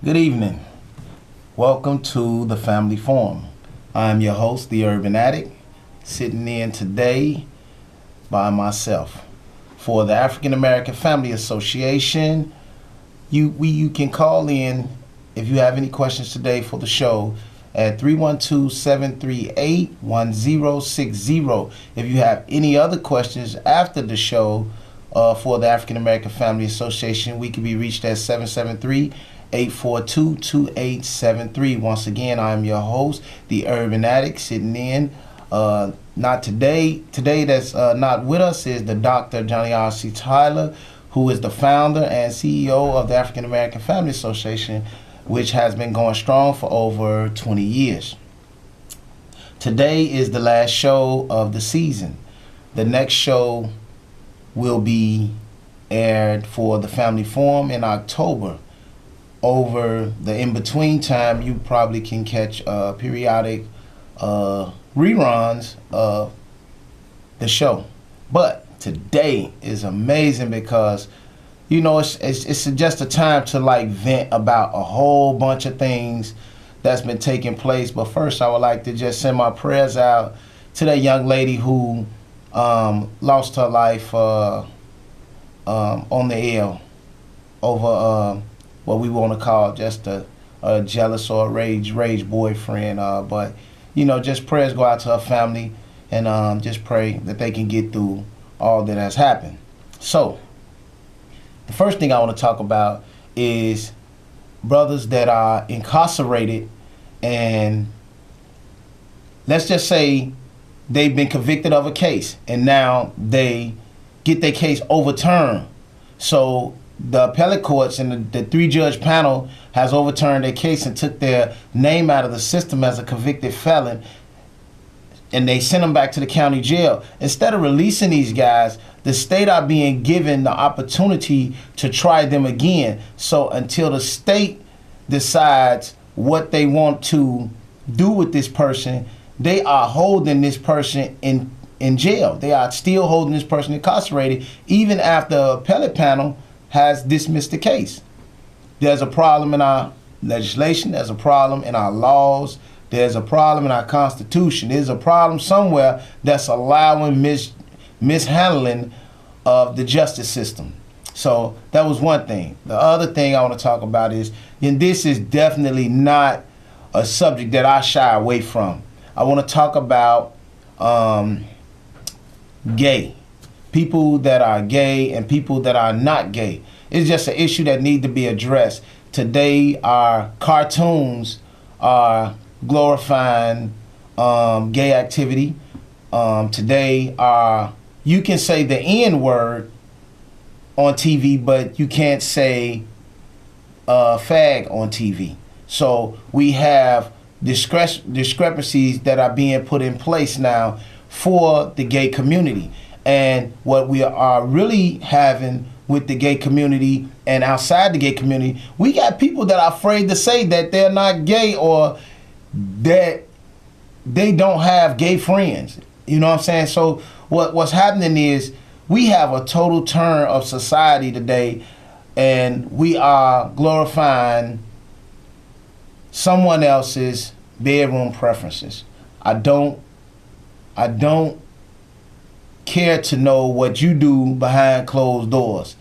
Good evening. Welcome to the Family Forum. I'm your host, the Urban Addict, sitting in today by myself. For the African American Family Association, you can call in if you have any questions today for the show at 312-738-1060. If you have any other questions after the show for the African American Family Association, we can be reached at 773-842-2873. Once again, I'm your host, the Urban Addict, sitting in. Not today. Today that's not with us is the Dr. Johnny R.C. Tyler, who is the founder and CEO of the African American Family Association, which has been going strong for over 20 years. Today is the last show of the season. The next show will be aired for the Family Forum in October. Over the in-between time, you probably can catch periodic reruns of the show. But today is amazing because, you know, it's just a time to like vent about a whole bunch of things that's been taking place. But first, I would like to just send my prayers out to that young lady who lost her life on the air over what we want to call just a jealous or a rage boyfriend. But, you know, just prayers go out to her family and just pray that they can get through all that has happened. So, the first thing I want to talk about is brothers that are incarcerated, and let's just say they've been convicted of a case and now they get their case overturned. So the appellate courts and the three-judge panel has overturned their case and took their name out of the system as a convicted felon, and they sent them back to the county jail. Instead of releasing these guys, the state are being given the opportunity to try them again. So until the state decides what they want to do with this person, they are holding this person in jail. They are still holding this person incarcerated even after the appellate panel has dismissed the case. There's a problem in our legislation. There's a problem in our laws. There's a problem in our Constitution. There's a problem somewhere that's allowing mishandling of the justice system. So that was one thing. The other thing I want to talk about is, and this is definitely not a subject that I shy away from. I want to talk about gay. People that are gay and people that are not gay. It's just an issue that needs to be addressed. Today, our cartoons are glorifying gay activity. Today, you can say the N word on TV, but you can't say fag on TV. So we have discrepancies that are being put in place now for the gay community. And what we are really having with the gay community and outside the gay community, we got people that are afraid to say that they're not gay or that they don't have gay friends. You know what I'm saying? So what's happening is we have a total turn of society today, and we are glorifying someone else's bedroom preferences. I don't care to know what you do behind closed doors.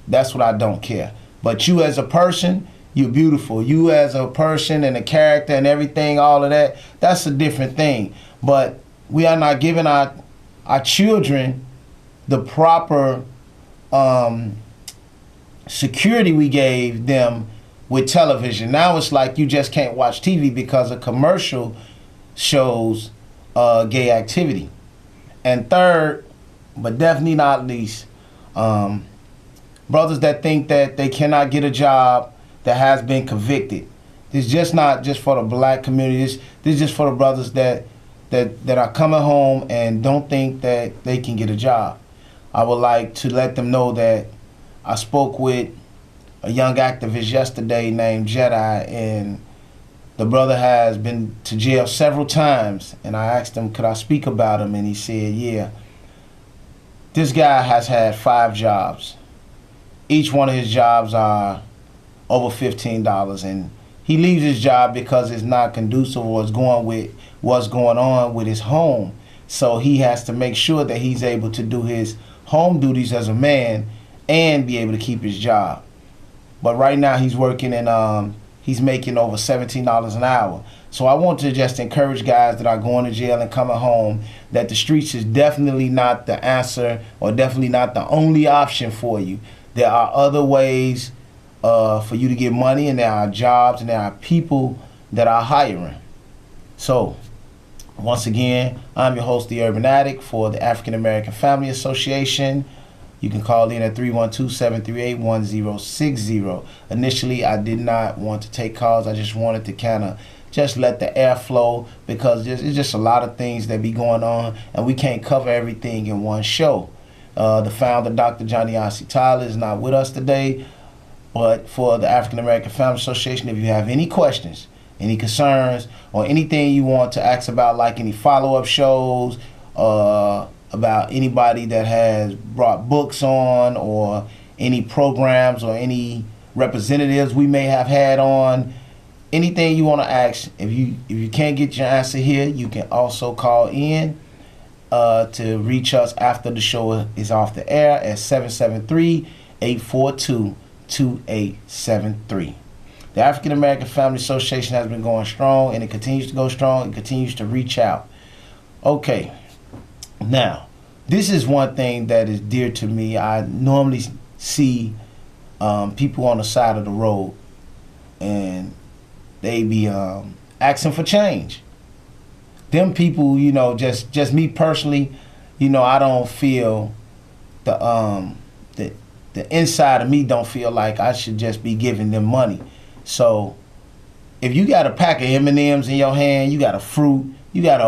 That's what I don't care. But you as a person, you're beautiful. You as a person and a character and everything, all of that, that's a different thing. But we are not giving our children the proper security we gave them with television. Now it's like you just can't watch TV because a commercial shows gay activity. And third, but definitely not least, brothers that think that they cannot get a job that has been convicted. This is just not just for the black community. This is just for the brothers that are coming home and don't think that they can get a job. I would like to let them know that I spoke with a young activist yesterday named Jedi, and the brother has been to jail several times, and I asked him, could I speak about him? And he said, yeah. This guy has had 5 jobs. Each one of his jobs are over $15, and he leaves his job because it's not conducive or it's going with what's going on with his home. So he has to make sure that he's able to do his home duties as a man and be able to keep his job. But right now he's working and he's making over $17 an hour. So I want to just encourage guys that are going to jail and coming home that the streets is definitely not the answer or definitely not the only option for you. There are other ways for you to get money, and there are jobs and there are people that are hiring. So once again, I'm your host, The Urban Addict, for the African American Family Association. You can call in at 312-738-1060. Initially, I did not want to take calls. I just wanted to kind of just let the air flow, because it's just a lot of things that be going on, and we can't cover everything in one show. The founder, Dr. Johnny Ossie Tyler, is not with us today, but for the African American Family Association, if you have any questions, any concerns, or anything you want to ask about, like any follow-up shows, about anybody that has brought books on, or any programs or any representatives we may have had on, anything you want to ask, if you can't get your answer here, you can also call in to reach us after the show is off the air at 773-842-2873. The African American Family Association has been going strong, and it continues to go strong. It continues to reach out. Okay, now, this is one thing that is dear to me. I normally see people on the side of the road, and they be asking for change. Them people, just me personally, I don't feel the inside of me don't feel like I should just be giving them money. So if you got a pack of M&Ms in your hand, you got a fruit, you got an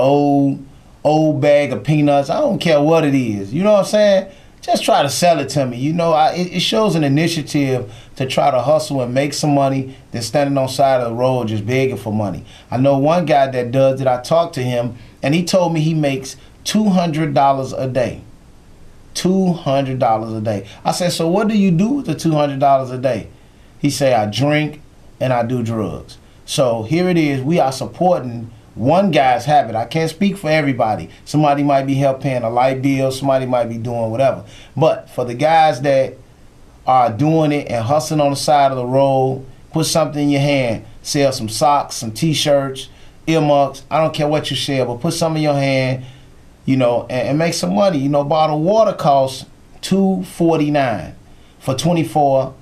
old bag of peanuts, I don't care what it is, you know what I'm saying? Just try to sell it to me. It shows an initiative to try to hustle and make some money than standing on the side of the road just begging for money. I know one guy that does it. I talked to him, and he told me he makes $200 a day. $200 a day. I said, so what do you do with the $200 a day? He said, I drink and I do drugs. So here it is. We are supporting one guy's habit. I can't speak for everybody. Somebody might be paying a light bill. Somebody might be doing whatever. But for the guys that are doing it and hustling on the side of the road, put something in your hand. Sell some socks, some T-shirts, earmuffs. I don't care what you sell, but put something in your hand, and make some money. Bottled water costs $2.49 for 24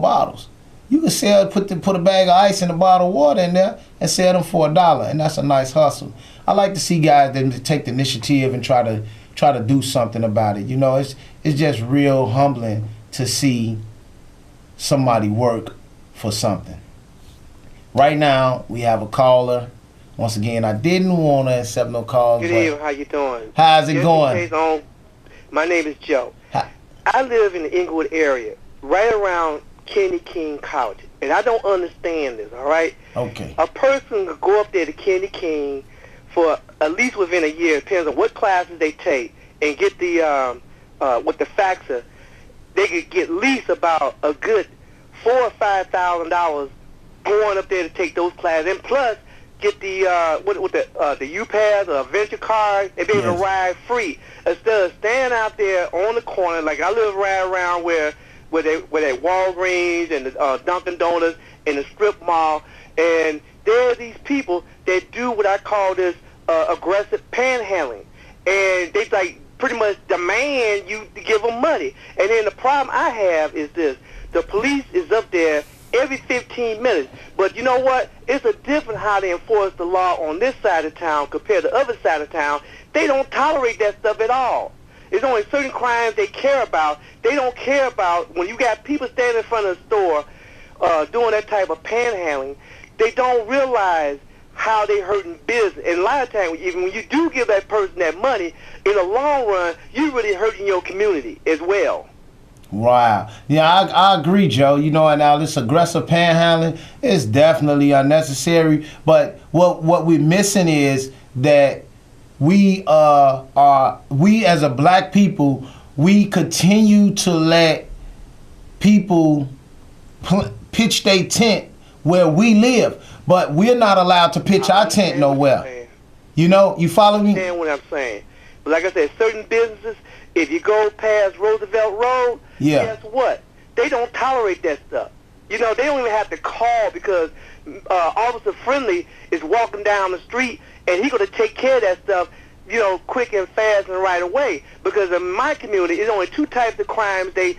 bottles. You can put a bag of ice and a bottle of water in there and sell them for $1, and that's a nice hustle. I like to see guys that take the initiative and try to do something about it. It's just real humbling to see somebody work for something. Right now, we have a caller. Once again, I didn't want to accept no calls. Good evening. How you doing? How's it going? My name is Joe. Hi. I live in the Inglewood area, right around Kennedy King College, and I don't understand this, all right? Okay. A person could go up there to Kennedy King for at least within a year, depends on what classes they take, and get the, with the FAFSA, they could get at least about a good $4,000 or $5,000 going up there to take those classes, and plus get the the U-Pass or Venture card and be able to ride free instead of standing out there on the corner. Like I live right around where they Walgreens and the Dunkin' Donuts and the strip mall, and there are these people that do what I call this aggressive panhandling, and they like pretty much demand you to give them money. And then the problem I have is this: the police is up there every 15 minutes. But you know what? It's a different how they enforce the law on this side of town compared to the other side of town. They don't tolerate that stuff at all. There's only certain crimes they care about. They don't care about when you got people standing in front of the store doing that type of panhandling. They don't realize how they hurting business. And a lot of times, even when you do give that person that money, in the long run, you're really hurting your community as well. Wow. Yeah, I agree, Joe. And now this aggressive panhandling is definitely unnecessary. But what we're missing is that we as a black people, we continue to let people pitch their tent where we live, but we're not allowed to pitch our tent nowhere. You know, you follow me? I understand what I'm saying. But like I said, certain businesses, if you go past Roosevelt Road, guess what? They don't tolerate that stuff. You know, they don't even have to call because Officer Friendly is walking down the street and he's going to take care of that stuff, you know, quick and fast and right away. Because in my community, it's only two types of crimes they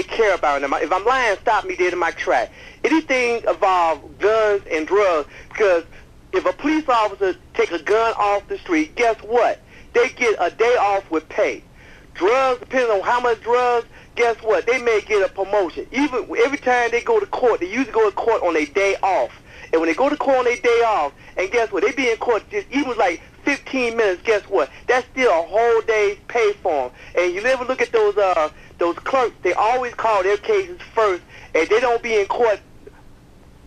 care about. If I'm lying, stop me dead in my track. Anything involve guns and drugs, because if a police officer take a gun off the street, guess what? They get a day off with pay. Drugs, depending on how much drugs, guess what? They may get a promotion. Even every time they go to court, they usually go to court on their day off. And when they go to court on their day off, and guess what? They be in court just even like 15 minutes. Guess what? That's still a whole day's pay for them. And you never look at those clerks. They always call their cases first, and they don't be in court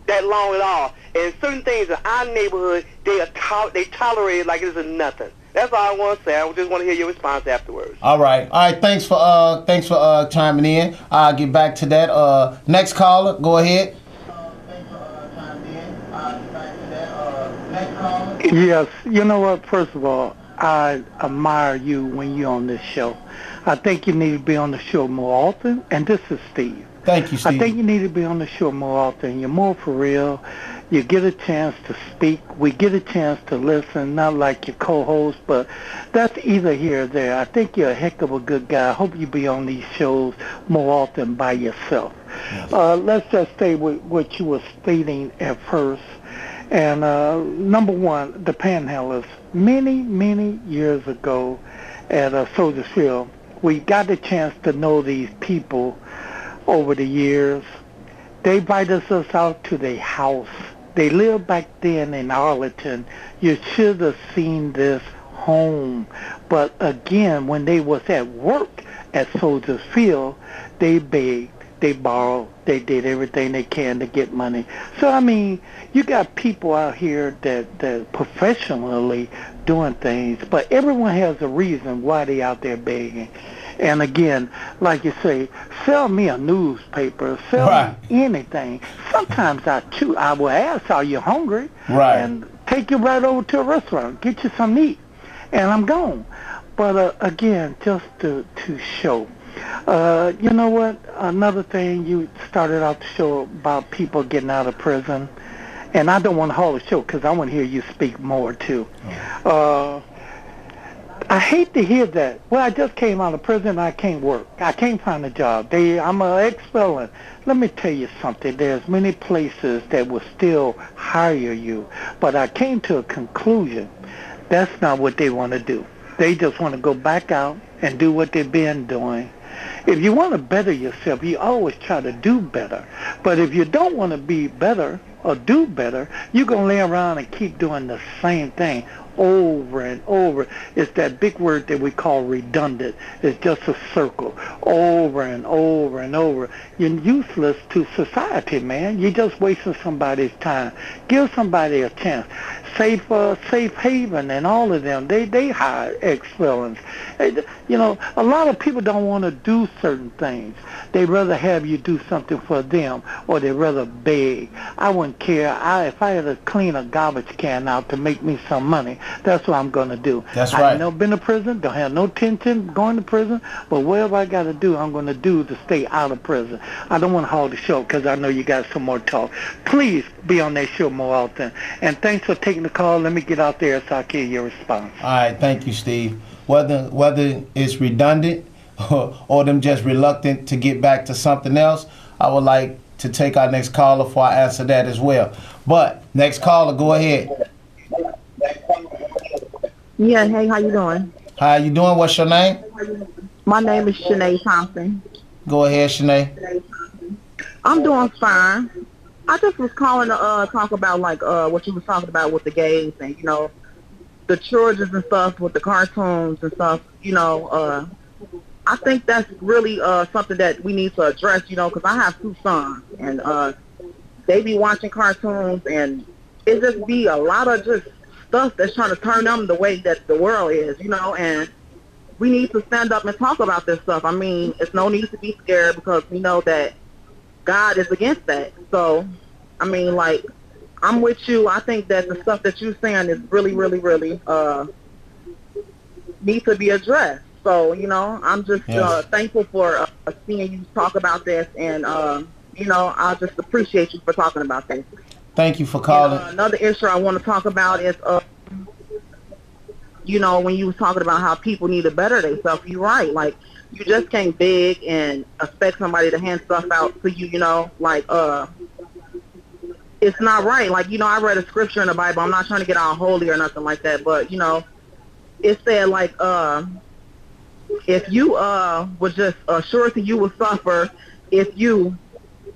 that long at all. And certain things in our neighborhood, they tolerate it like it's a nothing. That's all I want to say. I just want to hear your response afterwards. All right. Thanks for chiming in. I'll get back to that. Next caller, go ahead. Thanks for chiming in. I'll get back to that. Next caller. Yes. You know what? First of all, I admire you when you're on this show. I think you need to be on the show more often. And this is Steve. Thank you, Steve. I think you need to be on the show more often. You're more for real. You get a chance to speak. We get a chance to listen, not like your co-host, but that's either here or there. I think you're a heck of a good guy. I hope you be on these shows more often by yourself. Yes. Let's just stay with what you were stating at first. And number one, the panhandlers. Many, many years ago at Soldiers Field, we got a chance to know these people over the years. They invited us out to their house. They lived back then in Arlington. You should have seen this home. But again, when they was at work at Soldiers Field, they begged, they borrowed, they did everything they can to get money. So, I mean, you got people out here that professionally doing things, but everyone has a reason why they out there begging. And again, like you say, sell me a newspaper, sell me anything. Sometimes I will ask, are you hungry? Right. And take you right over to a restaurant, get you something to eat, and I'm gone. But again, just to show. You know what? Another thing, you started out the show about people getting out of prison. And I don't want to hold the show because I want to hear you speak more, too. I hate to hear that. Well, I just came out of prison. I can't work. I can't find a job. I'm an ex-felon. Let me tell you something. There's many places that will still hire you. But I came to a conclusion. That's not what they want to do. They just want to go back out and do what they've been doing. If you want to better yourself, you always try to do better. But if you don't want to be better or do better, you're going to lay around and keep doing the same thing over and over. It's that big word that we call redundant. It's just a circle over and over and over. You're useless to society, man. You're just wasting somebody's time. Give somebody a chance. Safe Haven and all of them, they hire ex-felons. You know, a lot of people don't want to do certain things. They'd rather have you do something for them, or they'd rather beg. I wouldn't care. If I had to clean a garbage can out to make me some money, that's what I'm going to do. That's right. I've never been to prison, don't have no intention going to prison, but whatever I got to do, I'm going to do to stay out of prison. I don't want to hold the show because I know you got some more talk. Please be on that show more often. And thanks for taking the call. Let me get out there so I can hear your response. All right, thank you, Steve. Whether it's redundant or them just reluctant to get back to something else, I would like to take our next caller before I answer that as well. But next caller, go ahead. Yeah, hey, how you doing? How you doing? What's your name? My name is Shanae Thompson. Go ahead, Shanae. I'm doing fine. I just was calling to talk about like what you was talking about with the gays and you know the children and stuff with the cartoons and stuff. You know, I think that's really something that we need to address. You know, because I have two sons and they be watching cartoons and it just be a lot of just stuff that's trying to turn them the way that the world is. You know, and we need to stand up and talk about this stuff. I mean, it's no need to be scared because we know that God is against that. So, I mean, like, I'm with you. I think that the stuff that you're saying is really, really, really needs to be addressed. So, you know, I'm just Yes. thankful for seeing you talk about this, and you know, I just appreciate you for talking about this. Thank you for And calling. another issue I want to talk about is, you know, when you was talking about how people need to better themselves, you're right. Like, you just can't beg and expect somebody to hand stuff out to you, you know, like, it's not right. Like, you know, I read a scripture in the Bible. I'm not trying to get all holy or nothing like that, but, you know, it said, like, if you would just, surety you will suffer if you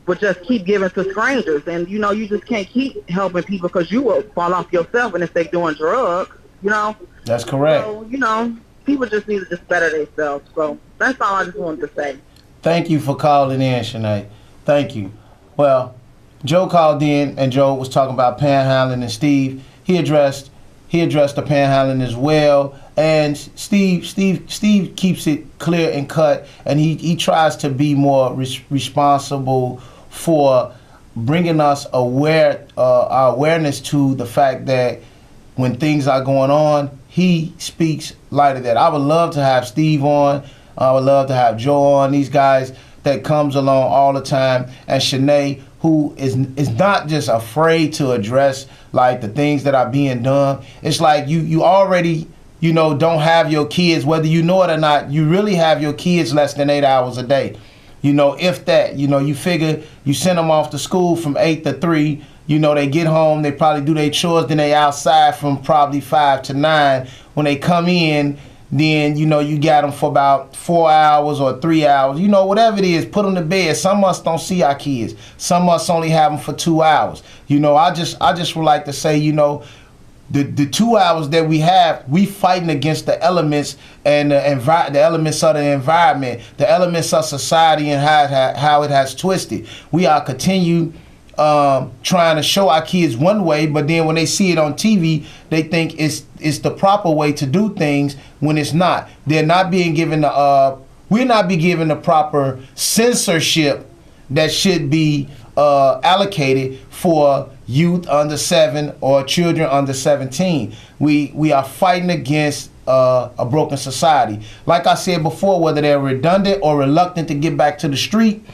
would just keep giving to strangers. And, you know, you just can't keep helping people because you will fall off yourself and if they're doing drugs, you know. That's correct. So, you know, people just need to just better themselves. So that's all I just wanted to say. Thank you for calling in, Shanae. Thank you. Well, Joe called in, and Joe was talking about panhandling, and Steve, he addressed the panhandling as well. And Steve keeps it clear and cut, and he tries to be more responsible for bringing us our awareness to the fact that when things are going on, he speaks light of that. I would love to have Steve on. I would love to have Joe on. These guys that comes along all the time, and Shanae, who is not just afraid to address like the things that are being done. It's like you already, you know, don't have your kids, whether you know it or not. You really have your kids less than 8 hours a day. You know, if that, you know, you figure you send them off to school from 8 to 3. You know, they get home, they probably do their chores, then they outside from probably 5 to 9. When they come in, then, you know, you got them for about 4 hours or 3 hours. You know, whatever it is, put them to bed. Some of us don't see our kids. Some of us only have them for 2 hours. You know, I just would like to say, you know, the 2 hours that we have, we fighting against the elements and the elements of the environment, the elements of society and how it has twisted. We are continued trying to show our kids one way, but then when they see it on TV, they think it's the proper way to do things when it's not. They're not being given we're not being given the proper censorship that should be allocated for youth under 7 or children under 17. We are fighting against a broken society. Like I said before, whether they're redundant or reluctant to get back to the street,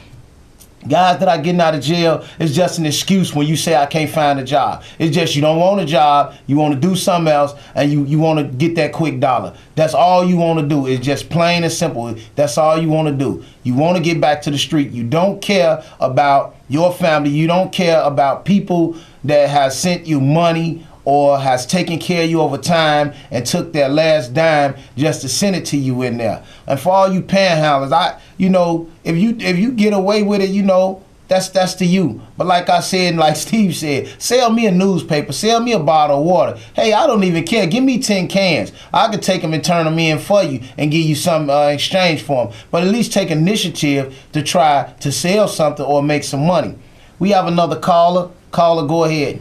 guys that are getting out of jail is just an excuse when you say I can't find a job. It's just you don't want a job, you want to do something else, and you want to get that quick dollar. That's all you want to do. It's just plain and simple. That's all you want to do. You want to get back to the street. You don't care about your family. You don't care about people that have sent you money or has taken care of you over time and took their last dime just to send it to you in there. And for all you panhandlers, you know, if you get away with it, you know, that's to you. But like I said, like Steve said, sell me a newspaper, sell me a bottle of water. Hey, I don't even care. Give me 10 cans. I could take them and turn them in for you and give you some exchange for them. But at least take initiative to try to sell something or make some money. We have another caller. Caller, go ahead.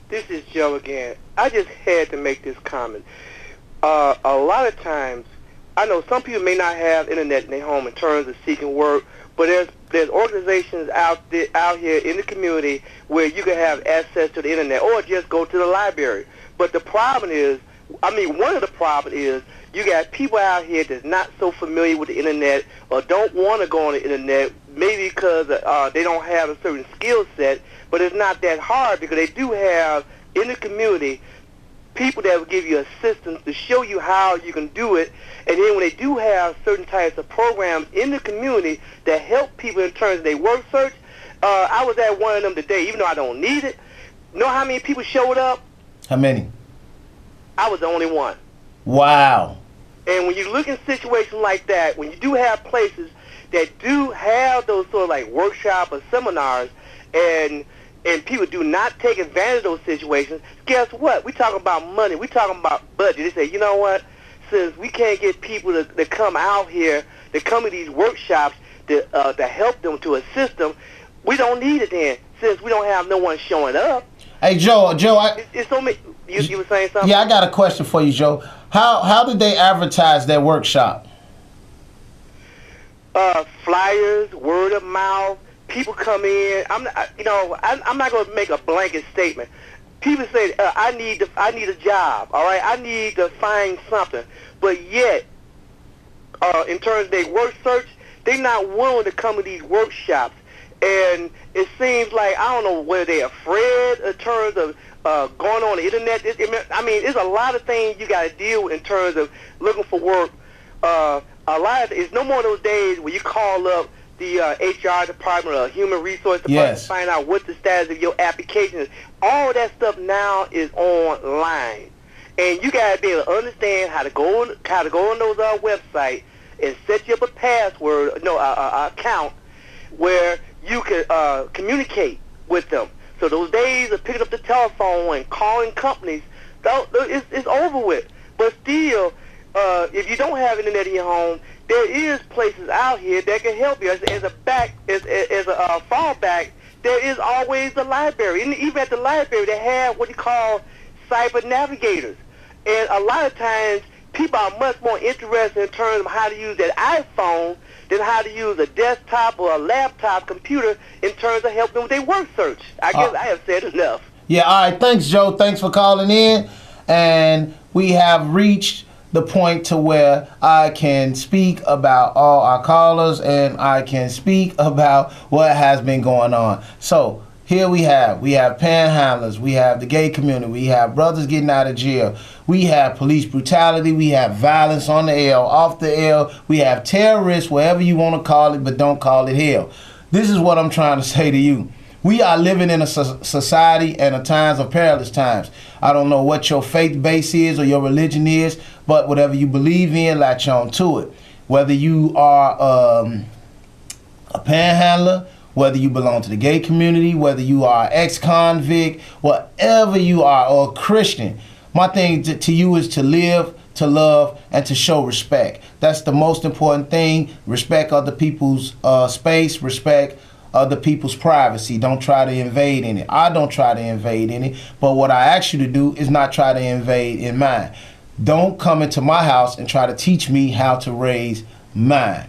This is Joe again. I just had to make this comment. A lot of times, I know some people may not have internet in their home in terms of seeking work, but there's organizations out here in the community where you can have access to the internet or just go to the library. But the problem is, one of the problems is you got people out here that's not so familiar with the internet or don't want to go on the internet, maybe because they don't have a certain skill set. But it's not that hard because they do have in the community people that will give you assistance to show you how you can do it. And then when they do have certain types of programs in the community that help people in terms of their work search, I was at one of them today, even though I don't need it. Know how many people showed up? How many? I was the only one. Wow. And when you look in situations like that, when you do have places that do have those sort of like workshop or seminars, and people do not take advantage of those situations, guess what? We talking about money. We talking about budget. They say, you know what? Since we can't get people to come out here, to come to these workshops to help them, to assist them, we don't need it then, since we don't have no one showing up. Hey, Joe, it's so many. You were saying something? Yeah, I got a question for you, Joe. How did they advertise their workshop? flyers, word of mouth. People come in. I'm not going to make a blanket statement. People say, I need a job. All right, I need to find something. But yet, in terms of their work search, they're not willing to come to these workshops. And it seems like, I don't know whether they're afraid in terms of going on the internet. I mean, there's a lot of things you got to deal with in terms of looking for work. It's no more of those days where you call up the HR department or human resource department to find out what the status of your application is. All that stuff now is online. And you got to be able to understand how to go on those websites and set you up a password, account where you can communicate with them. So those days of picking up the telephone and calling companies, it's over with. But still, if you don't have internet in your home, there is places out here that can help you. As a fallback, there is always the library. And even at the library, they have what you call cyber navigators. And a lot of times, people are much more interested in terms of how to use that iPhone than how to use a desktop or a laptop computer in terms of helping with their work search. I guess I have said enough. Yeah, all right. Thanks, Joe. Thanks for calling in. And we have reached the point to where I can speak about all our callers and I can speak about what has been going on. So here we have panhandlers, we have the gay community, we have brothers getting out of jail, we have police brutality, we have violence on the L, off the L, we have terrorists, whatever you want to call it, but don't call it hell. This is what I'm trying to say to you. We are living in a society and a times of perilous times. I don't know what your faith base is or your religion is, but whatever you believe in, latch on to it. Whether you are a panhandler, whether you belong to the gay community, whether you are ex-convict, whatever you are, or a Christian, my thing to you is to live, to love, and to show respect. That's the most important thing. Respect other people's space, respect other people's privacy. Don't try to invade in it. I don't try to invade in it, but what I ask you to do is not try to invade in mine. Don't come into my house and try to teach me how to raise mine.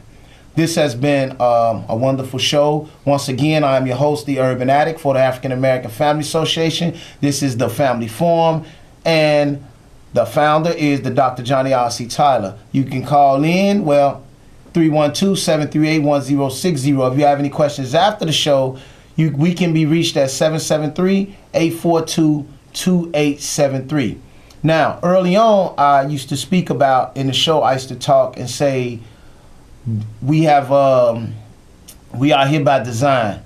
This has been a wonderful show. Once again, I am your host, the Urban Addict for the African American Family Association. This is the Family Forum, and the founder is the Dr. Johnny R.C. Tyler. You can call in, 312-738-1060. If you have any questions after the show, we can be reached at 773-842-2873. Now, early on, I used to speak about, in the show, I used to talk and say, we are here by design,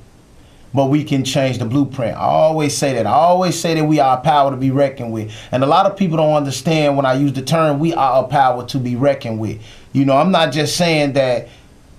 but we can change the blueprint. I always say that. I always say that we are a power to be reckoned with. And a lot of people don't understand when I use the term, we are a power to be reckoned with. You know, I'm not just saying that,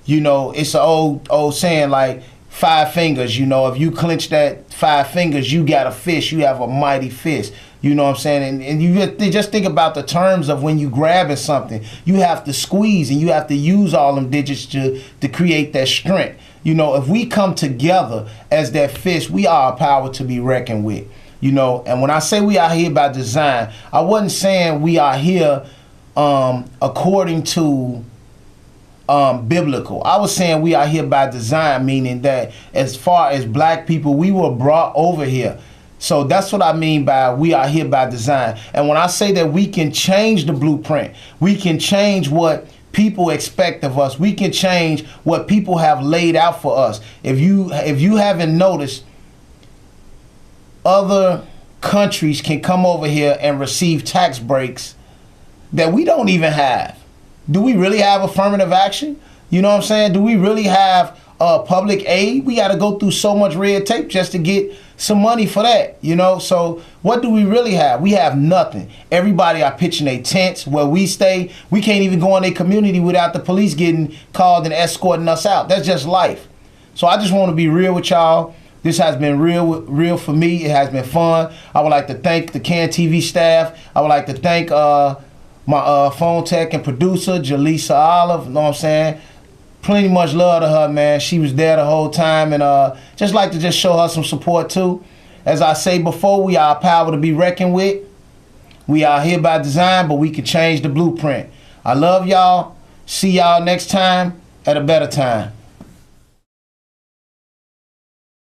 you know, it's an old saying like 5 fingers, you know, if you clench that 5 fingers, you got a fist, you have a mighty fist. You know what I'm saying? And you just think about the terms of when you grabbing something. You have to squeeze and you have to use all them digits to create that strength. You know, if we come together as that fist, we are a power to be reckoned with. You know, and when I say we are here by design, I wasn't saying we are here according to biblical. I was saying we are here by design, meaning that as far as black people, we were brought over here. So that's what I mean by we are here by design. And when I say that we can change the blueprint, we can change what people expect of us. We can change what people have laid out for us. If you haven't noticed, other countries can come over here and receive tax breaks that we don't even have. Do we really have affirmative action? You know what I'm saying? Do we really have public aid? We got to go through so much red tape just to get some money for that, you know? So what do we really have? We have nothing. Everybody are pitching their tents where we stay. We can't even go in their community without the police getting called and escorting us out. That's just life. So I just want to be real with y'all. This has been real for me. It has been fun. I would like to thank the CAN TV staff. I would like to thank my phone tech and producer, Jaleesa Olive. You know what I'm saying? Plenty much love to her, man. She was there the whole time, and just like to just show her some support too. As I say before, we are a power to be reckoned with. We are here by design, but we can change the blueprint. I love y'all. See y'all next time. at a better time.